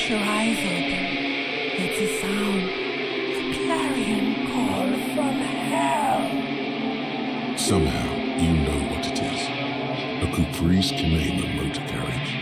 your eyes open, it's a sound, a clarion call from hell. Somehow, you know what it is. A Caprice Canema motor carriage.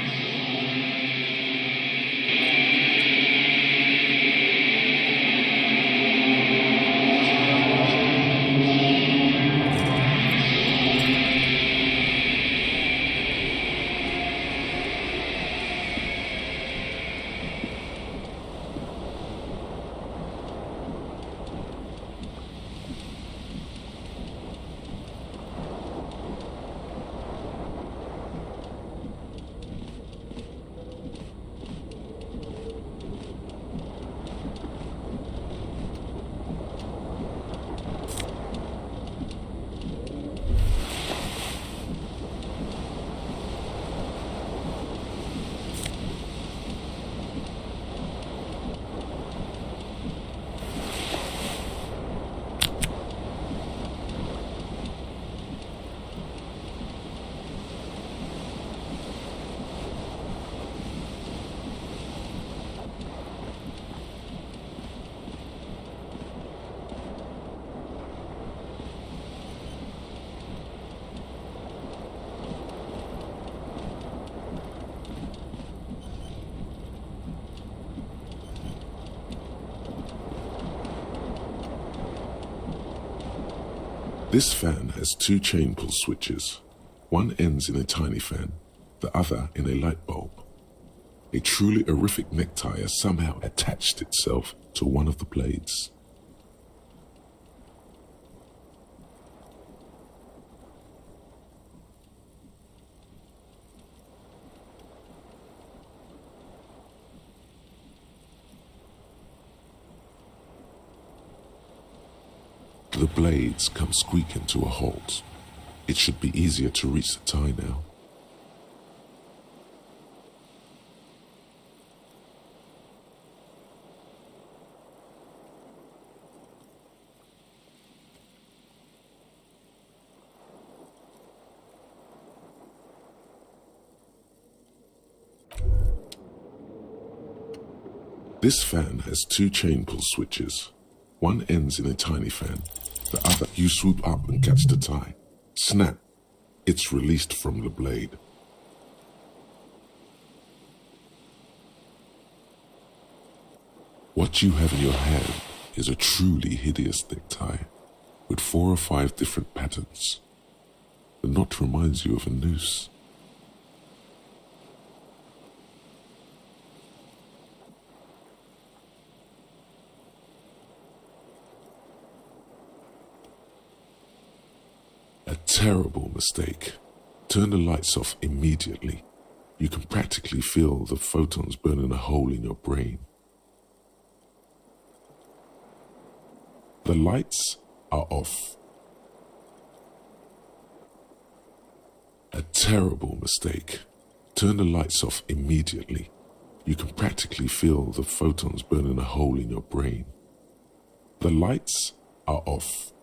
This fan has two chain pull switches. One ends in a tiny fan, the other in a light bulb. A truly horrific necktie has somehow attached itself to one of the blades. The blades come squeaking to a halt. It should be easier to reach the tie now. This fan has two chain pull switches. One ends in a tiny fan, the other you swoop up and catch the tie. Snap, it's released from the blade. What you have in your hand is a truly hideous necktie with 4 or 5 different patterns. The knot reminds you of a noose. A terrible mistake. Turn the lights off immediately. You can practically feel the photons burning a hole in your brain. The lights are off. A terrible mistake. Turn the lights off immediately. You can practically feel the photons burning a hole in your brain. The lights are off.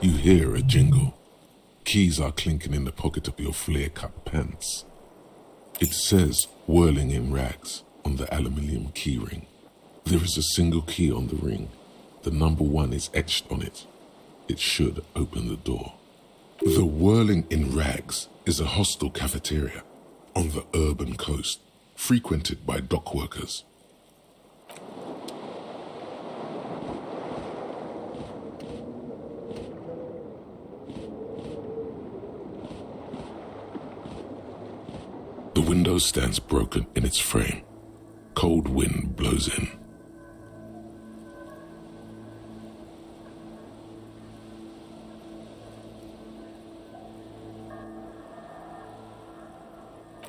You hear a jingle. Keys are clinking in the pocket of your flare-cut pants. It says, whirling in rags, on the aluminium key ring. There is a single key on the ring. The number 1 is etched on it. It should open the door. The whirling in rags is a hostel cafeteria on the urban coast, frequented by dock workers. The window stands broken in its frame. Cold wind blows in.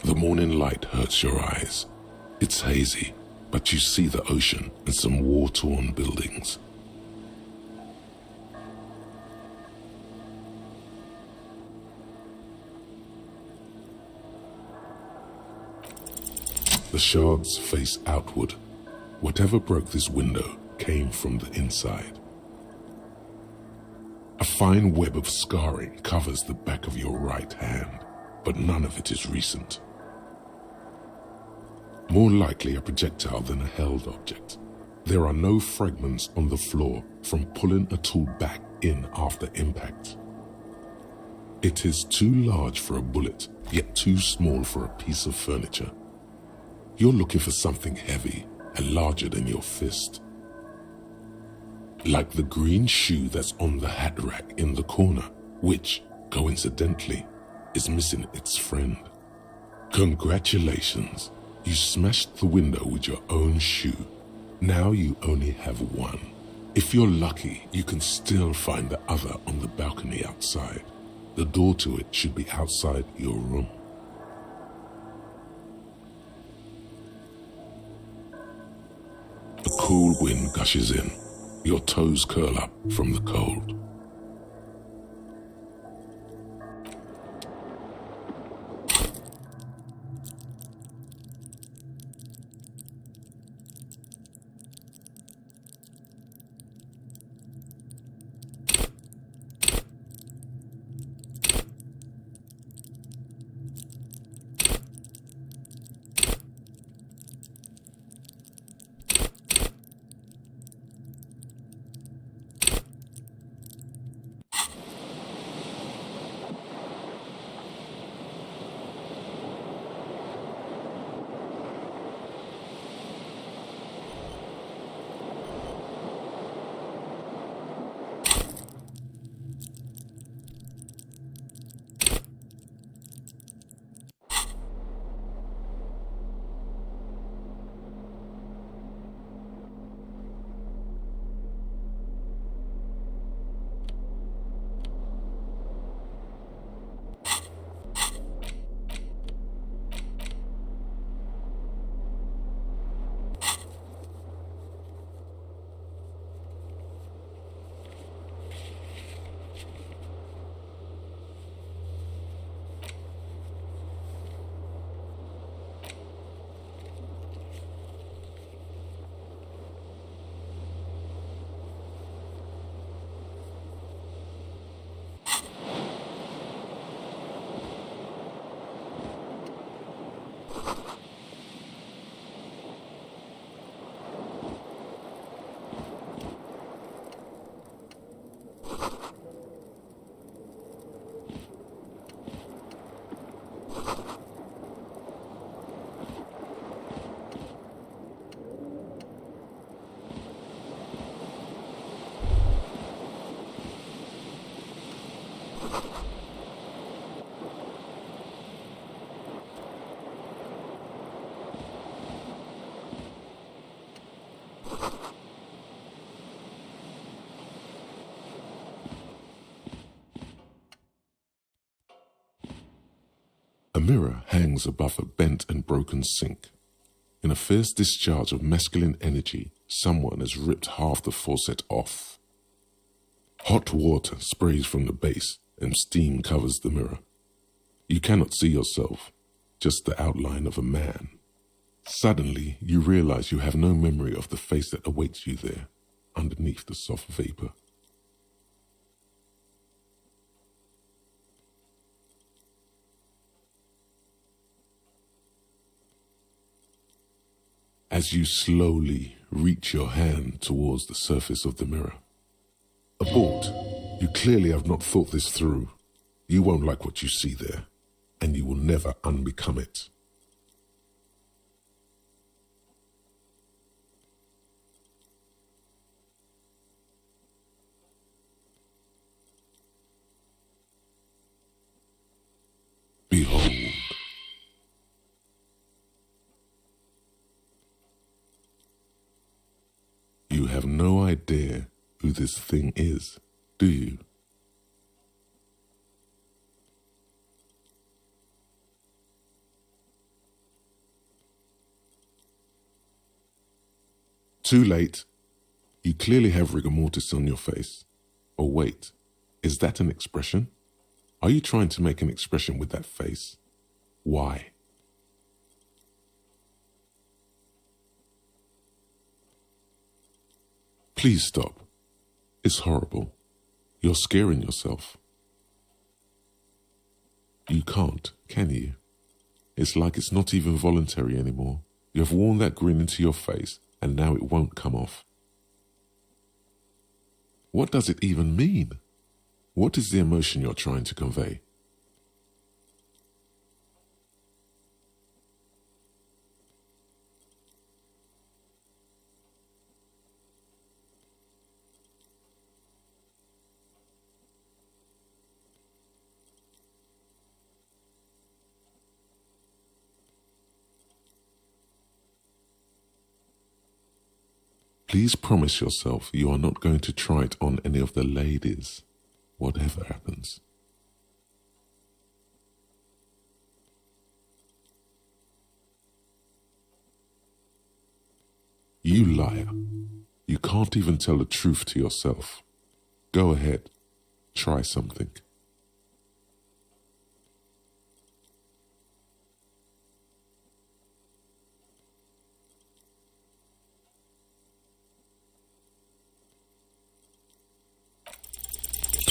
The morning light hurts your eyes. It's hazy, but you see the ocean and some war-torn buildings. The shards face outward. Whatever broke this window came from the inside. A fine web of scarring covers the back of your right hand, but none of it is recent. More likely a projectile than a held object. There are no fragments on the floor from pulling a tool back in after impact. It is too large for a bullet, yet too small for a piece of furniture. You're looking for something heavy and larger than your fist. Like the green shoe that's on the hat rack in the corner, which, coincidentally, is missing its friend. Congratulations, you smashed the window with your own shoe. Now you only have one. If you're lucky, you can still find the other on the balcony outside. The door to it should be outside your room. A cool wind gushes in. Your toes curl up from the cold. A mirror hangs above a bent and broken sink. In a fierce discharge of masculine energy, someone has ripped half the faucet off. Hot water sprays from the base and steam covers the mirror. You cannot see yourself, just the outline of a man. Suddenly, you realize you have no memory of the face that awaits you there, underneath the soft vapor. As you slowly reach your hand towards the surface of the mirror. Abort. You clearly have not thought this through. You won't like what you see there, and you will never unbecome it. Behold. You have no idea who this thing is, do you? Too late. You clearly have rigor mortis on your face. Or wait, is that an expression? Are you trying to make an expression with that face? Why? Please stop. It's horrible. You're scaring yourself. You can't, can you? It's like it's not even voluntary anymore. You've worn that grin into your face, and now it won't come off. What does it even mean? What is the emotion you're trying to convey? Please promise yourself you are not going to try it on any of the ladies, whatever happens. You liar. You can't even tell the truth to yourself. Go ahead. Try something.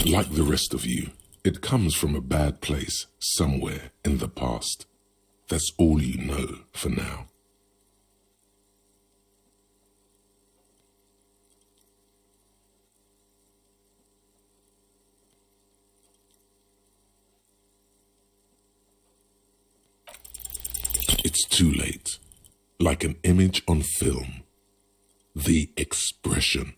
Like the rest of you, it comes from a bad place somewhere in the past. That's all you know for now. It's too late. Like an image on film. The expression.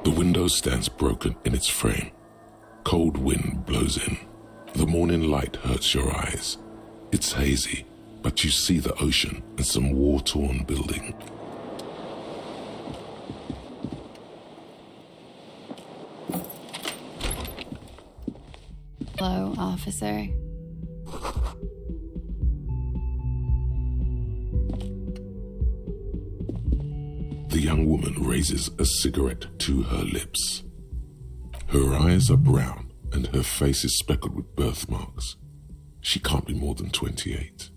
The window stands broken in its frame. Cold wind blows in. The morning light hurts your eyes. It's hazy, but you see the ocean and some war-torn building. Hello, officer. The young woman raises a cigarette to her lips. Her eyes are brown and her face is speckled with birthmarks. She can't be more than 28.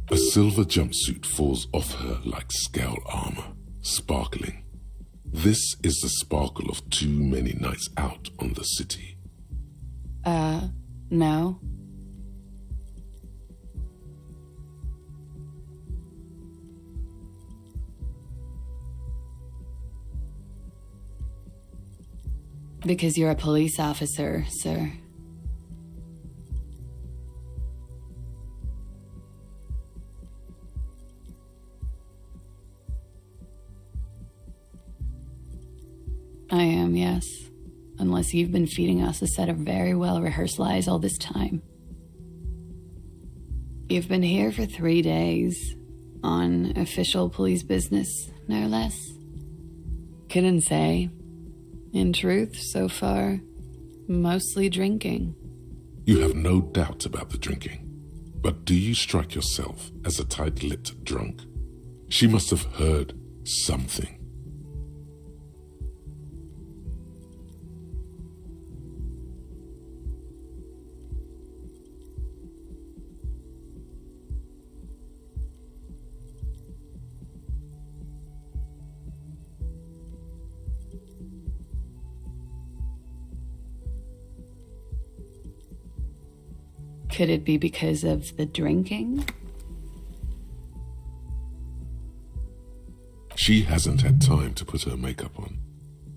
A silver jumpsuit falls off her like scale armor, sparkling. This is the sparkle of too many nights out on the city. No. Because you're a police officer, sir. I am, yes. Unless you've been feeding us a set of very well-rehearsed lies all this time. You've been here for 3 days, on official police business, no less. Couldn't say. In truth, so far, mostly drinking. You have no doubt about the drinking. But do you strike yourself as a tight-lipped drunk? She must have heard something. Could it be because of the drinking? She hasn't had time to put her makeup on.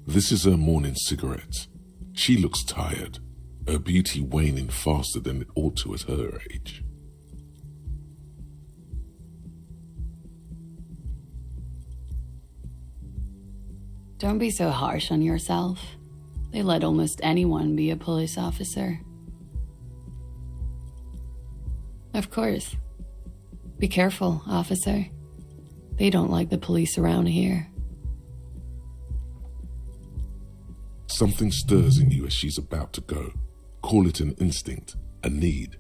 This is her morning cigarette. She looks tired, her beauty waning faster than it ought to at her age. Don't be so harsh on yourself. They let almost anyone be a police officer. Of course. Be careful, officer. They don't like the police around here. Something stirs in you as she's about to go. Call it an instinct, a need.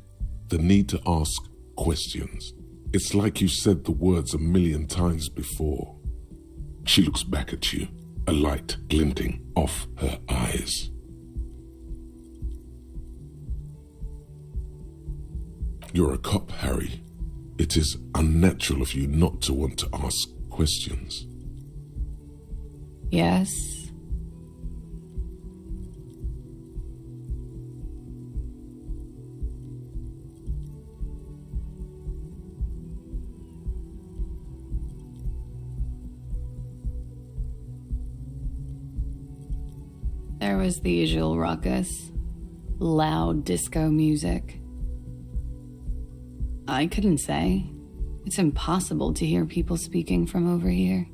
The need to ask questions. It's like you said the words 1,000,000 times before. She looks back at you, a light glinting off her eyes. You're a cop, Harry. It is unnatural of you not to want to ask questions. Yes. There was the usual ruckus. Loud disco music. I couldn't say. It's impossible to hear people speaking from over here.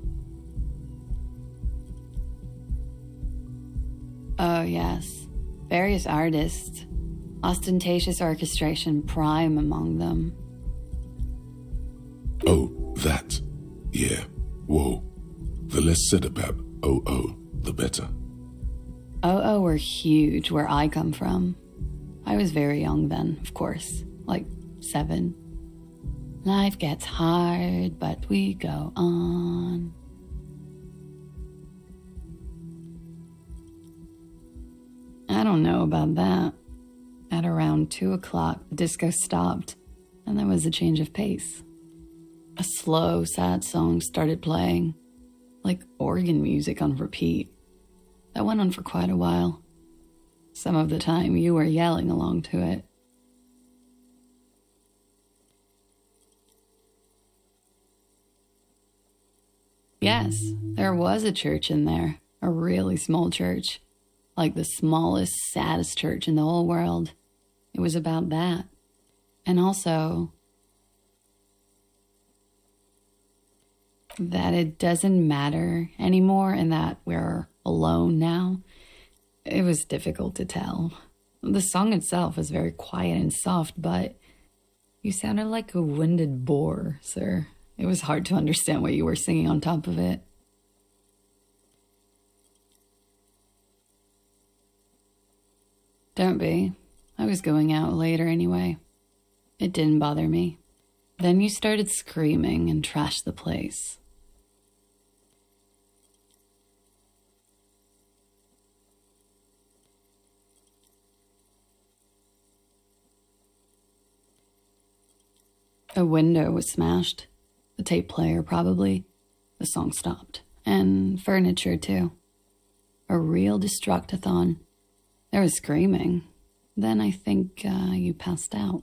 Oh, yes. Various artists. Ostentatious orchestration prime among them. Oh, that. Yeah. Whoa. The less said about OO, the better. OO were huge where I come from. I was very young then, of course. Like 7. Life gets hard, but we go on. I don't know about that. At around 2 o'clock, the disco stopped, and there was a change of pace. A slow, sad song started playing, like organ music on repeat. That went on for quite a while. Some of the time, you were yelling along to it. Yes, there was a church in there, a really small church, like the smallest, saddest church in the whole world. It was about that. And also, that it doesn't matter anymore and that we're alone now. It was difficult to tell. The song itself was very quiet and soft, but you sounded like a winded boar, sir. It was hard to understand what you were singing on top of it. Don't be. I was going out later anyway. It didn't bother me. Then you started screaming and trashed the place. A window was smashed. The tape player, probably. The song stopped. And furniture, too. A real destructathon. There was screaming. Then I think you passed out.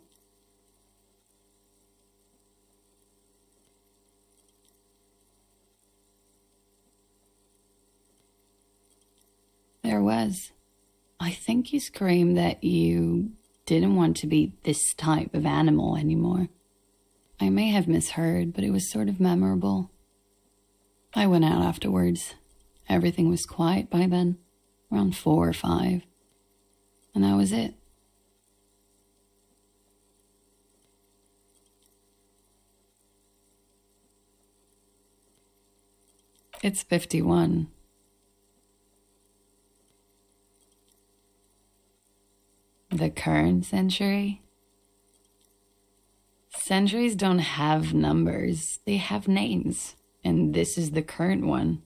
There was. I think you screamed that you didn't want to be this type of animal anymore. I may have misheard, but it was sort of memorable. I went out afterwards. Everything was quiet by then, around 4 or 5. And that was it. It's 51. The current century? Centuries don't have numbers, they have names, and this is the current one.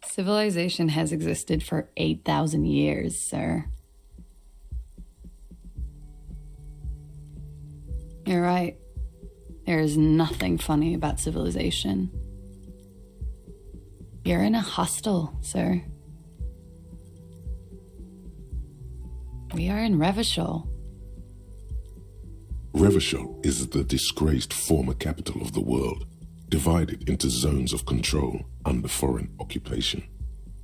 Civilization has existed for 8,000 years, sir. You're right. There is nothing funny about civilization. You're in a hostel, sir. We are in Revachol. Revachol is the disgraced former capital of the world, divided into zones of control under foreign occupation.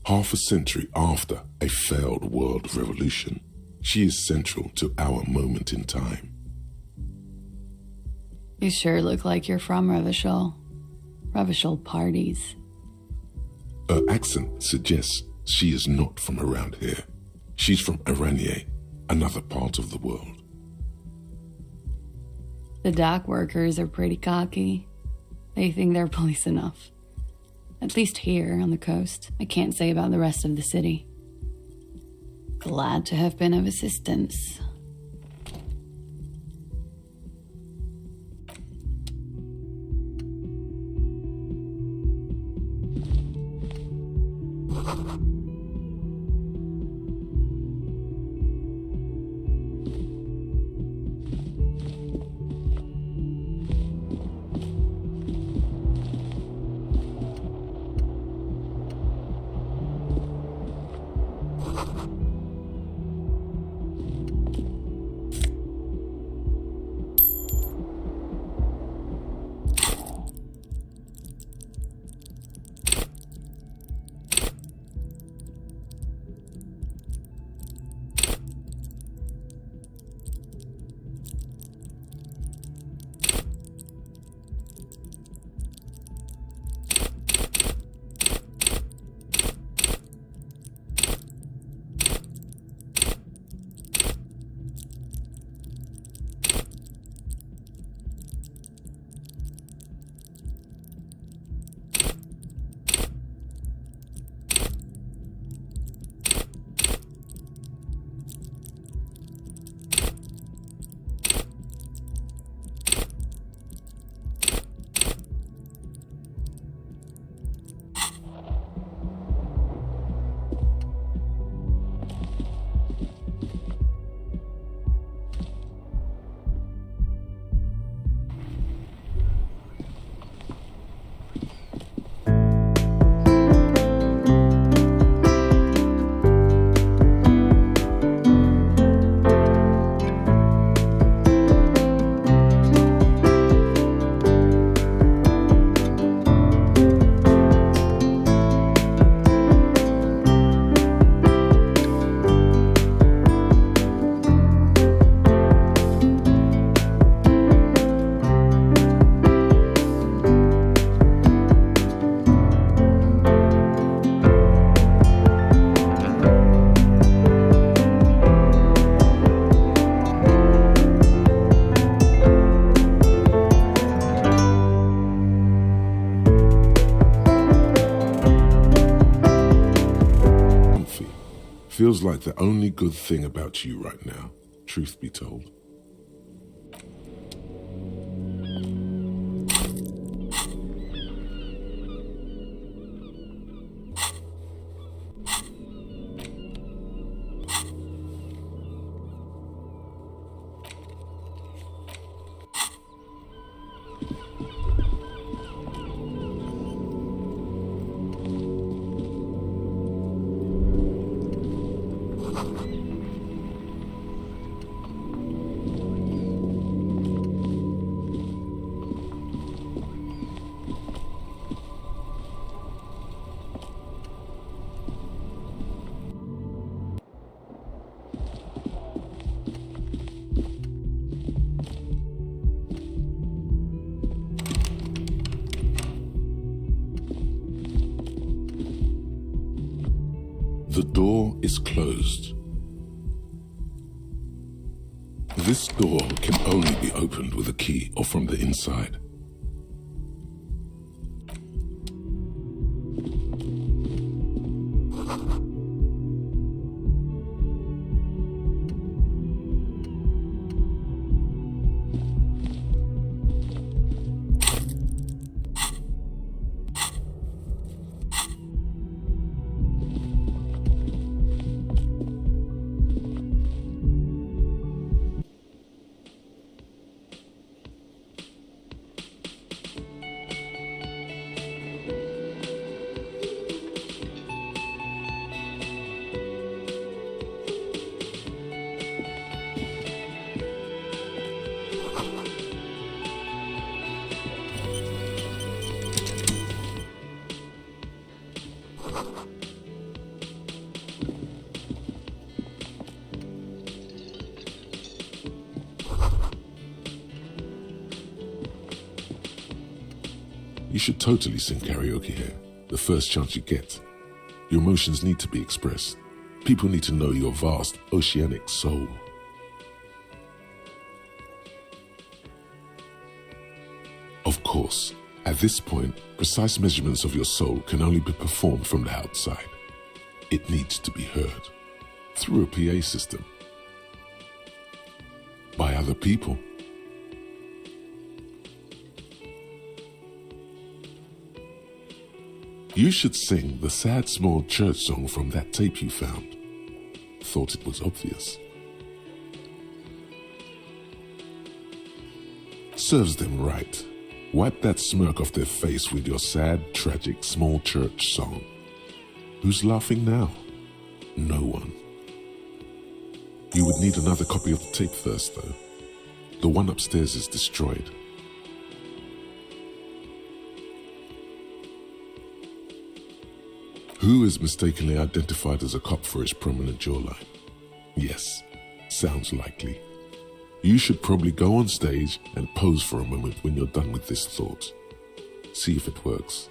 Half a century after a failed world revolution, she is central to our moment in time. You sure look like you're from Revachol. Revachol parties. Her accent suggests she is not from around here. She's from Aranier, another part of the world. The dock workers are pretty cocky. They think they're police enough. At least here on the coast. I can't say about the rest of the city. Glad to have been of assistance. Feels like the only good thing about you right now, truth be told. The door is closed. This door can only be opened with a key or from the inside. You should totally sing karaoke here, the first chance you get. Your emotions need to be expressed. People need to know your vast, oceanic soul. Of course, at this point, precise measurements of your soul can only be performed from the outside. It needs to be heard through a PA system by other people. You should sing the sad small church song from that tape you found. Thought it was obvious. Serves them right. Wipe that smirk off their face with your sad, tragic small church song. Who's laughing now? No one. You would need another copy of the tape first, though. The one upstairs is destroyed. Who is mistakenly identified as a cop for his prominent jawline? Yes, sounds likely. You should probably go on stage and pose for a moment when you're done with this thought. See if it works.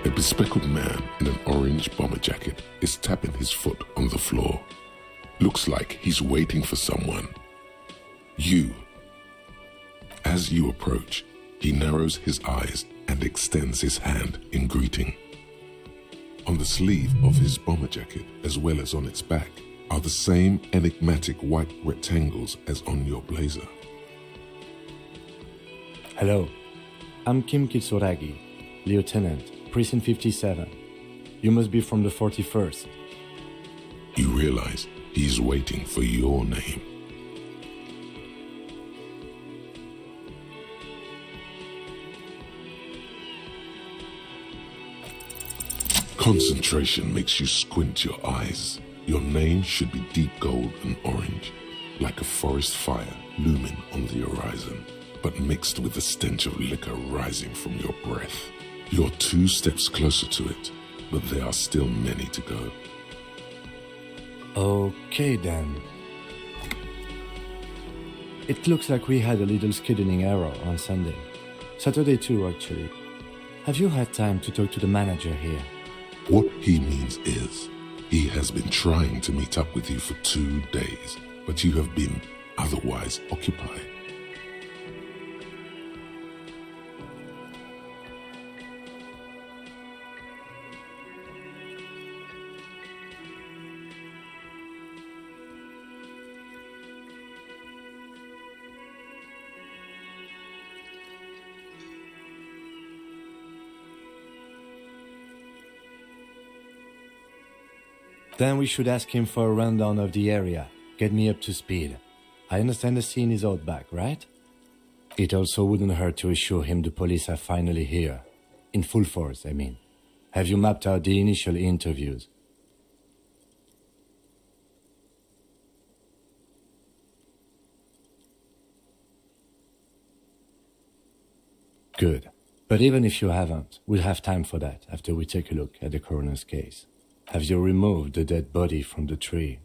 A bespectacled man in an orange bomber jacket is tapping his foot on the floor. Looks like he's waiting for someone. You. As you approach, he narrows his eyes and extends his hand in greeting. On the sleeve of his bomber jacket, as well as on its back, are the same enigmatic white rectangles as on your blazer. Hello, I'm Kim Kitsuragi, Lieutenant, Precinct 57. You must be from the 41st. You realize he's waiting for your name. Concentration makes you squint your eyes. Your name should be deep gold and orange, like a forest fire looming on the horizon, but mixed with the stench of liquor rising from your breath. You're 2 steps closer to it, but there are still many to go. Okay then. It looks like we had a little scheduling error on Sunday. Saturday too, actually. Have you had time to talk to the manager here? What he means is, he has been trying to meet up with you for 2 days, but you have been otherwise occupied. Then we should ask him for a rundown of the area. Get me up to speed. I understand the scene is out back, right? It also wouldn't hurt to assure him the police are finally here. In full force, I mean. Have you mapped out the initial interviews? Good. But even if you haven't, we'll have time for that after we take a look at the coroner's case. Have you removed the dead body from the tree?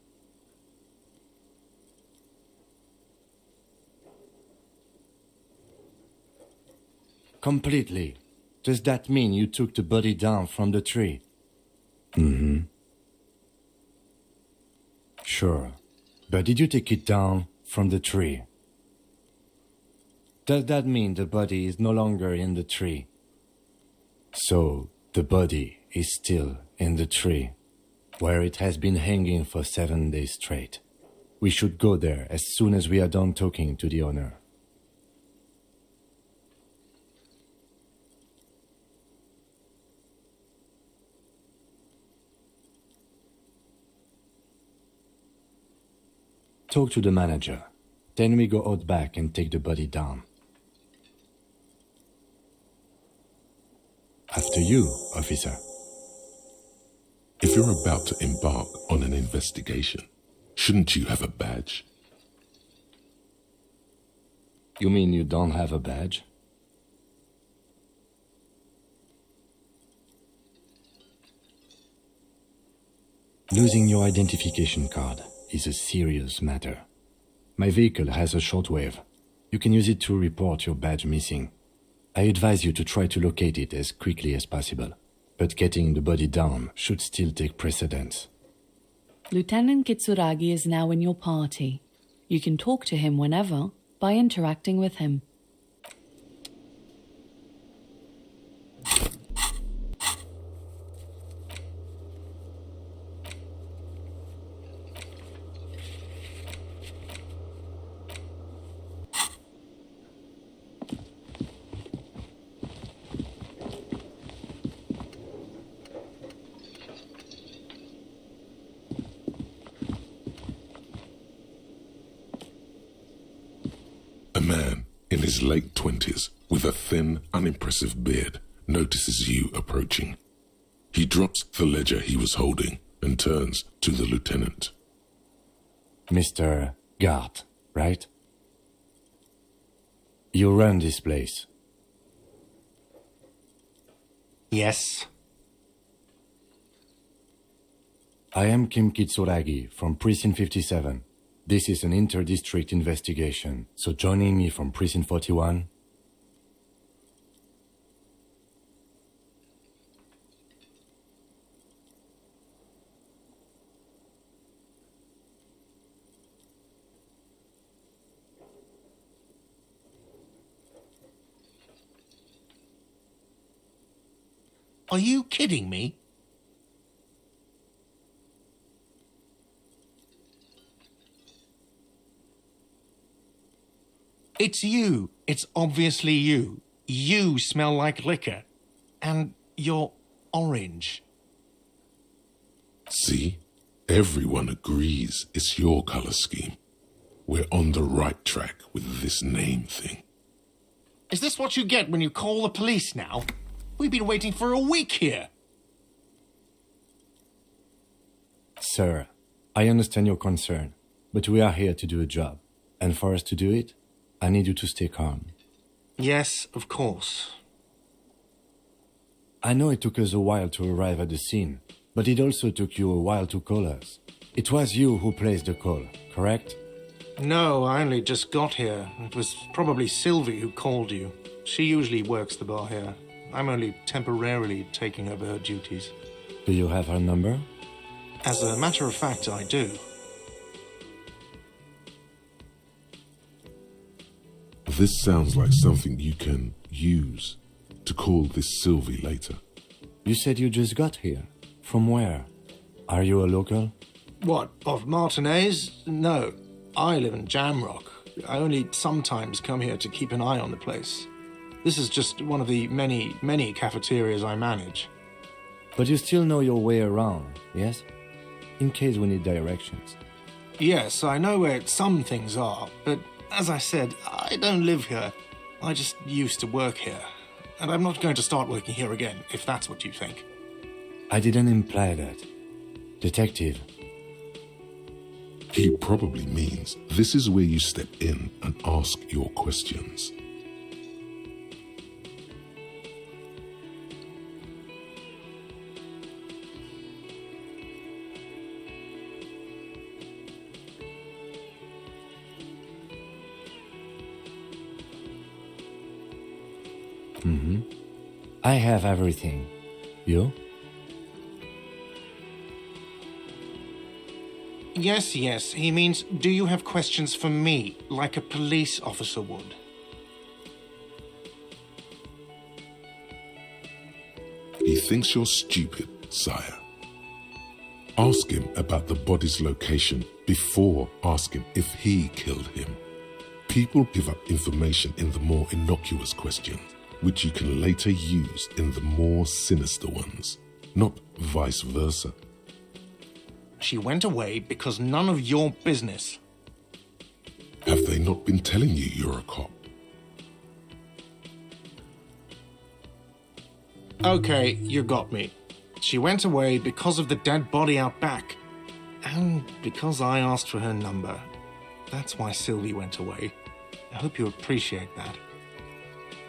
Completely. Does that mean you took the body down from the tree? Mm-hmm. Sure. But did you take it down from the tree? Does that mean the body is no longer in the tree? So, the body is still in the tree, where it has been hanging for 7 days straight. We should go there as soon as we are done talking to the owner. Talk to the manager. Then we go out back and take the body down. After you, officer. If you're about to embark on an investigation, shouldn't you have a badge? You mean you don't have a badge? Losing your identification card is a serious matter. My vehicle has a shortwave. You can use it to report your badge missing. I advise you to try to locate it as quickly as possible, but getting the body down should still take precedence. Lieutenant Kitsuragi is now in your party. You can talk to him whenever by interacting with him. A man in his late 20s with a thin, unimpressive beard notices you approaching. He drops the ledger he was holding and turns to the lieutenant. Mr. Gart, right? You run this place. Yes. I am Kim Kitsuragi from Precinct 57. This is an inter-district investigation, so joining me from Precinct 41... Are you kidding me? It's you. It's obviously you. You smell like liquor. And you're orange. See? Everyone agrees it's your color scheme. We're on the right track with this name thing. Is this what you get when you call the police now? We've been waiting for a week here. Sir, I understand your concern, but we are here to do a job. And for us to do it, I need you to stay calm. Yes, of course. I know it took us a while to arrive at the scene, but it also took you a while to call us. It was you who placed the call, correct? No, I only just got here. It was probably Sylvie who called you. She usually works the bar here. I'm only temporarily taking over her duties. Do you have her number? As a matter of fact, I do. This sounds like something you can use to call this Sylvie later. You said you just got here. From where? Are you a local? What, of Martinez? No, I live in Jamrock. I only sometimes come here to keep an eye on the place. This is just one of the many cafeterias I manage. But you still know your way around, yes? In case we need directions. Yes, I know where some things are, but as I said, I don't live here. I just used to work here. and I'm not going to start working here again, if that's what you think. I didn't imply that. Detective, He probably means this is where you step in and ask your questions. I have everything. You? Yes, he means, do you have questions for me, like a police officer would? He thinks you're stupid, sire. Ask him about the body's location before asking if he killed him. People give up information in the more innocuous questions, which you can later use in the more sinister ones, not vice versa. She went away because none of your business. Have they not been telling you you're a cop? Okay, you got me. She went away because of the dead body out back. And because I asked for her number. That's why Sylvie went away. I hope you appreciate that.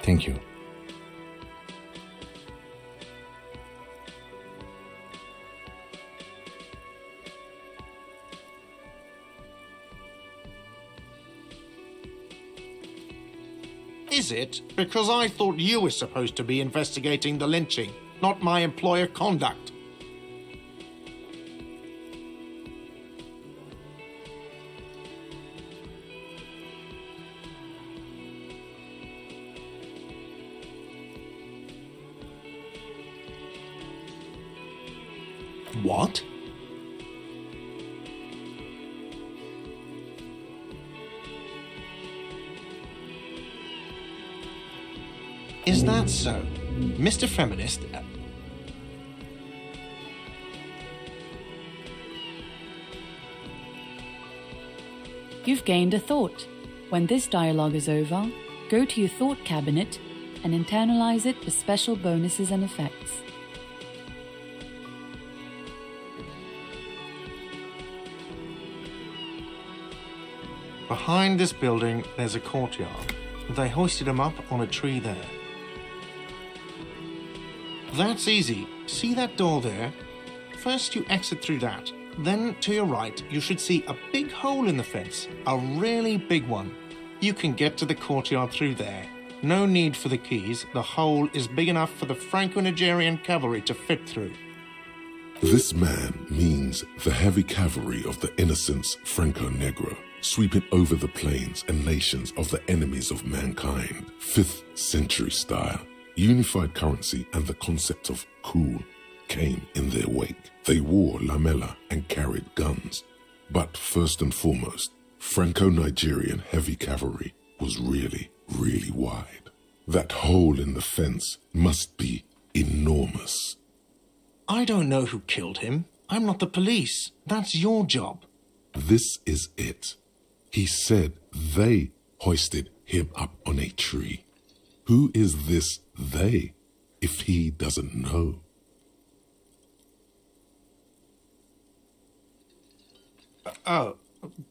Thank you. Is it? Because I thought you were supposed to be investigating the lynching, not my employer conduct. What? Is that so? Mr. Feminist... You've gained a thought. When this dialogue is over, go to your thought cabinet and internalize it for special bonuses and effects. Behind this building, there's a courtyard. They hoisted him up on a tree there. That's easy. See that door there? First you exit through that. Then to your right, you should see a big hole in the fence. A really big one. You can get to the courtyard through there. No need for the keys. The hole is big enough for the Franco-Nigerian cavalry to fit through. This man means the heavy cavalry of the innocents Franco-Negro, sweeping over the plains and nations of the enemies of mankind, 5th century style. Unified currency and the concept of cool came in their wake. They wore lamella and carried guns. But first and foremost, Franco-Nigerian heavy cavalry was really, really wide. That hole in the fence must be enormous. I don't know who killed him. I'm not the police. That's your job. This is it. He said they hoisted him up on a tree. Who is this they, if he doesn't know? Oh,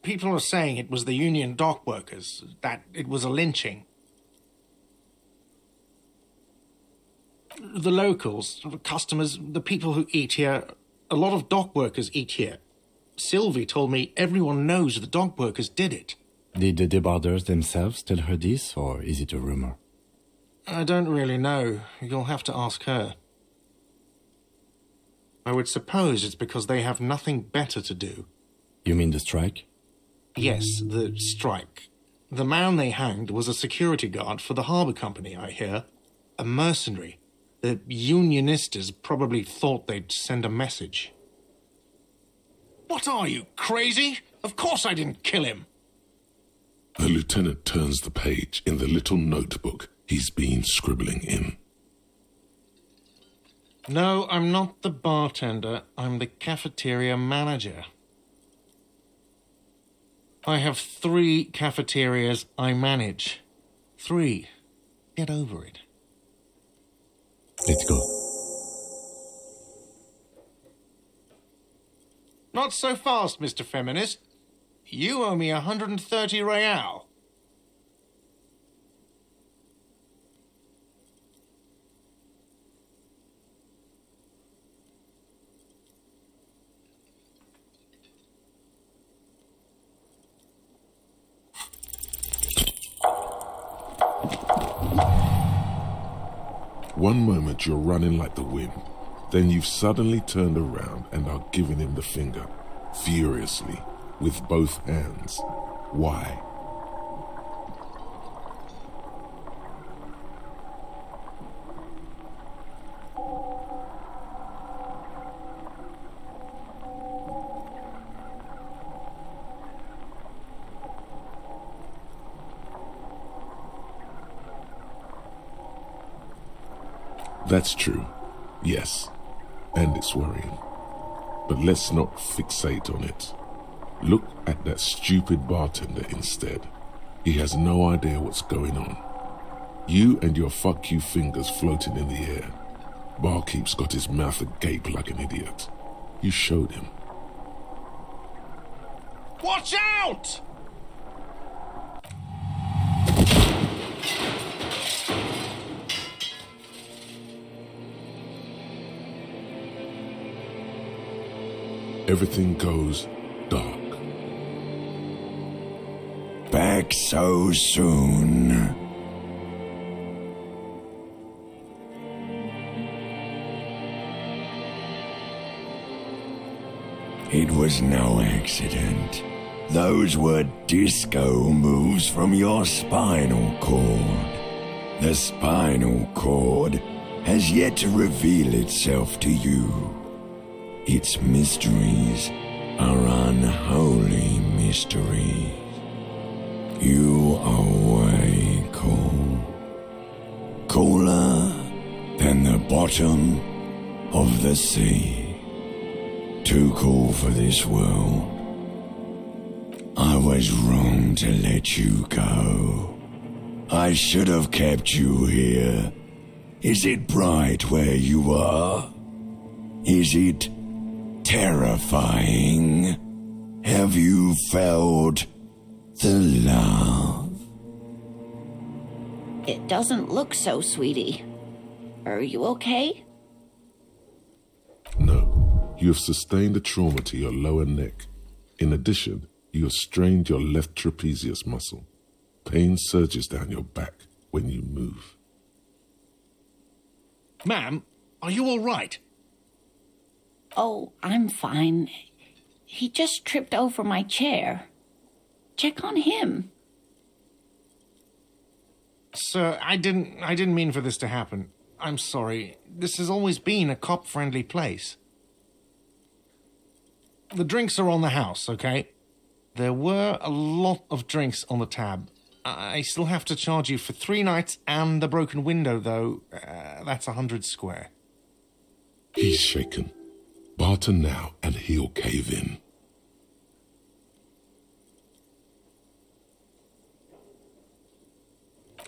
people are saying it was the union dock workers, that it was a lynching. The locals, the customers, the people who eat here, a lot of dock workers eat here. Sylvie told me everyone knows the dock workers did it. Did the debarders themselves tell her this, or is it a rumor? I don't really know. You'll have to ask her. I would suppose it's because they have nothing better to do. You mean the strike? Yes, the strike. The man they hanged was a security guard for the harbour company, I hear. A mercenary. The unionistas probably thought they'd send a message. What are you, crazy? Of course I didn't kill him. The lieutenant turns the page in the little notebook he's been scribbling in. No, I'm not the bartender. I'm the cafeteria manager. I have 3 cafeterias I manage. 3. Get over it. Let's go. Not so fast, Mr. Feminist. You owe me 130 real. One moment you're running like the wind, then you've suddenly turned around and are giving him the finger, furiously, with both hands. Why? That's true, yes, and it's worrying. But let's not fixate on it. Look at that stupid bartender instead. He has no idea what's going on. You and your fuck you fingers floating in the air. Barkeep's got his mouth agape like an idiot. You showed him. Watch out! Everything goes dark. Back so soon. It was no accident. Those were disco moves from your spinal cord. The spinal cord has yet to reveal itself to you. Its mysteries are unholy mysteries. You are way cool. Cooler than the bottom of the sea. Too cool for this world. I was wrong to let you go. I should have kept you here. Is it bright where you are? Is it terrifying? Have you felt the love? It doesn't look so, sweetie. Are you okay? No, you have sustained a trauma to your lower neck. In addition, you have strained your left trapezius muscle. Pain surges down your back when you move. Ma'am, are you all right? Oh, I'm fine. He just tripped over my chair. Check on him. Sir, I didn't mean for this to happen. I'm sorry. This has always been a cop-friendly place. The drinks are on the house, okay? There were a lot of drinks on the tab. I still have to charge you for 3 nights and the broken window, though. That's 100 square. He's shaken. Barter now and he'll cave in.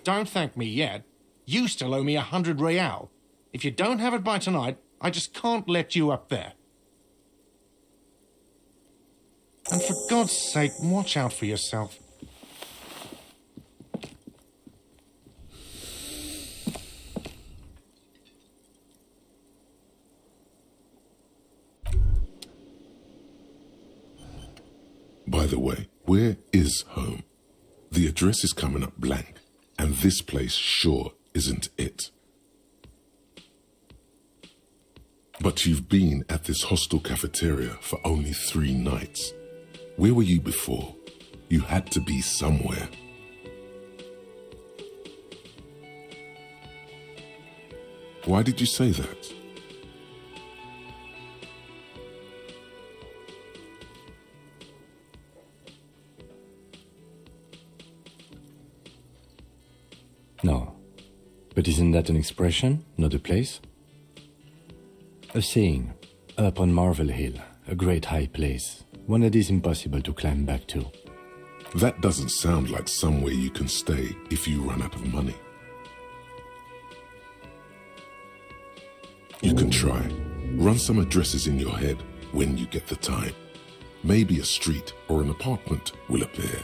Don't thank me yet. You still owe me 100 real. If you don't have it by tonight, I just can't let you up there. And for God's sake, watch out for yourself. By the way, where is home? The address is coming up blank, and this place sure isn't it. But you've been at this hostel cafeteria for only 3 nights. Where were you before? You had to be somewhere. Why did you say that? No. But isn't that an expression, not a place? A saying, up on Marvel Hill, a great high place, one that is impossible to climb back to. That doesn't sound like somewhere you can stay if you run out of money. You can try. Run some addresses in your head when you get the time. Maybe a street or an apartment will appear.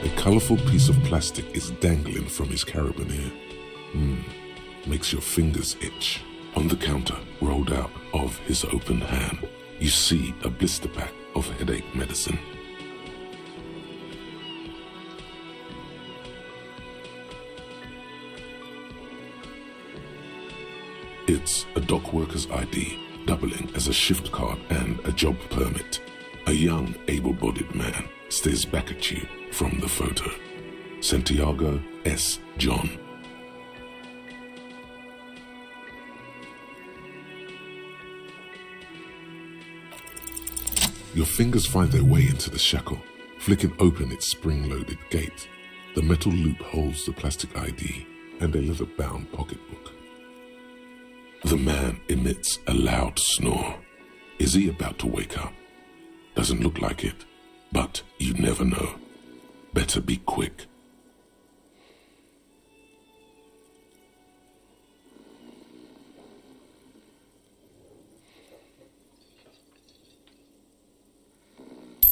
A colourful piece of plastic is dangling from his carabiner. Makes your fingers itch. On the counter, rolled out of his open hand, you see a blister pack of headache medicine. It's a dock worker's ID, doubling as a shift card and a job permit. A young, able-bodied man stares back at you from the photo. Santiago S. John. Your fingers find their way into the shackle, flicking open its spring-loaded gate. The metal loop holds the plastic ID and a leather-bound pocketbook. The man emits a loud snore. Is he about to wake up? Doesn't look like it, but you never know. Better be quick.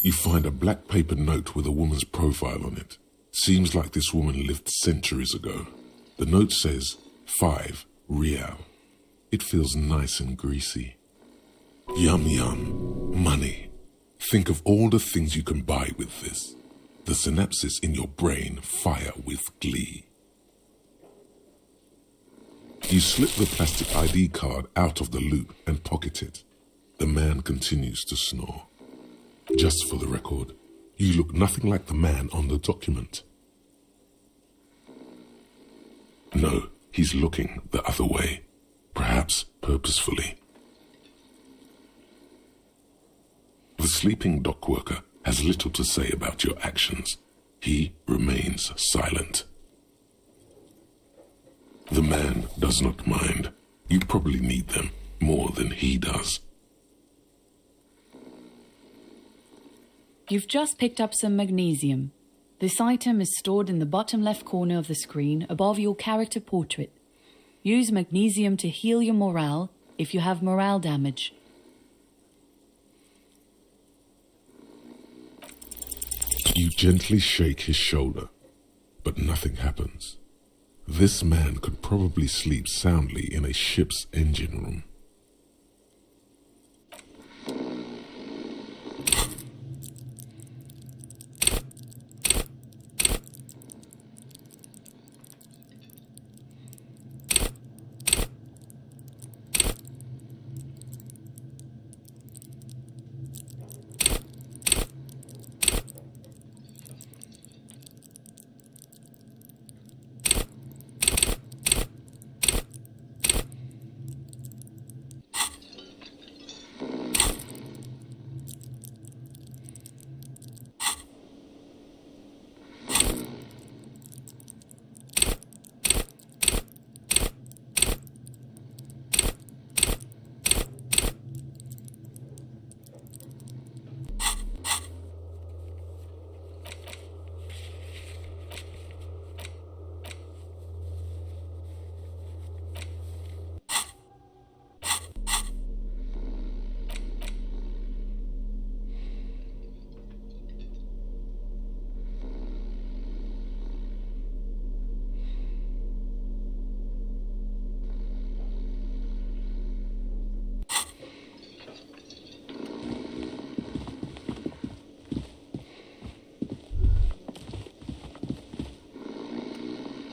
You find a black paper note with a woman's profile on it. Seems like this woman lived centuries ago. The note says 5 real. It feels nice and greasy. Yum yum. Money. Think of all the things you can buy with this. The synapses in your brain fire with glee. You slip the plastic ID card out of the loop and pocket it. The man continues to snore. Just for the record, you look nothing like the man on the document. No, he's looking the other way, perhaps purposefully. The sleeping dock worker has little to say about your actions. He remains silent. The man does not mind. You probably need them more than he does. You've just picked up some magnesium. This item is stored in the bottom left corner of the screen above your character portrait. Use magnesium to heal your morale if you have morale damage. gently shake his shoulder, but nothing happens. This man could probably sleep soundly in a ship's engine room.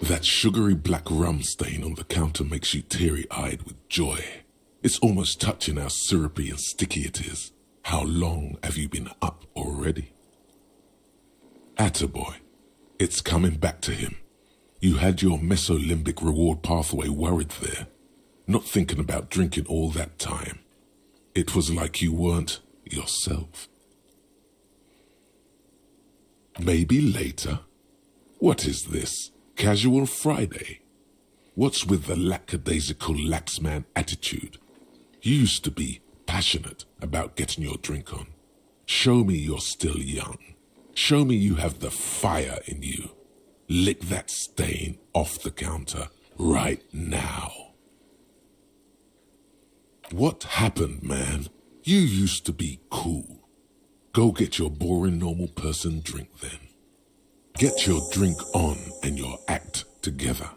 That sugary black rum stain on the counter makes you teary-eyed with joy. It's almost touching how syrupy and sticky it is. How long have you been up already? Attaboy. It's coming back to him. You had your mesolimbic reward pathway worried there, not thinking about drinking all that time. It was like you weren't yourself. Maybe later. What is this? Casual Friday? What's with the lackadaisical laxman attitude? You used to be passionate about getting your drink on. Show me you're still young. Show me you have the fire in you. Lick that stain off the counter right now. What happened, man? You used to be cool. Go get your boring normal person drink then. Get your drink on and your act together.